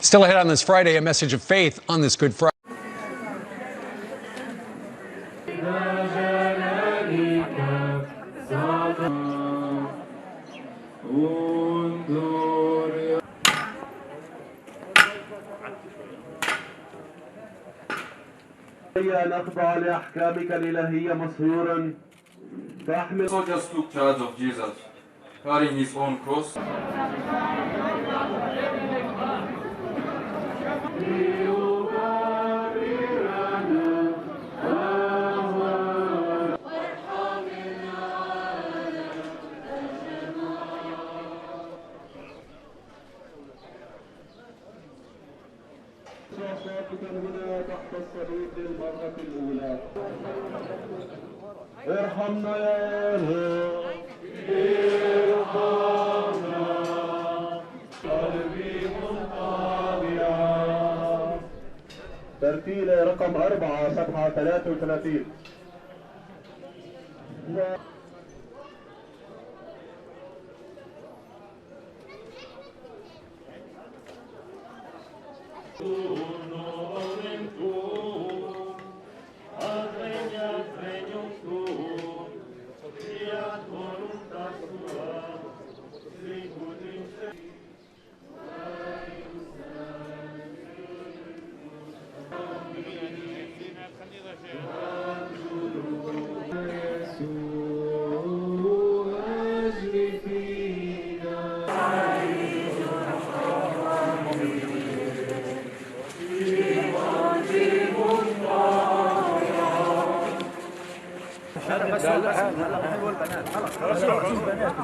Still ahead on this Friday, a message of faith on this Good Friday. نخضع لأحكامك الإلهية مسرورا فأحمل. So just took charge of Jesus, carrying his own cross. هنا تحت الصليب للمرة الأولى. ارحمنا يا رب، ارحمنا، قلبي منقطع. ترتيل رقم 4 صفحة 33. لا حلوه البنات خلاص البنات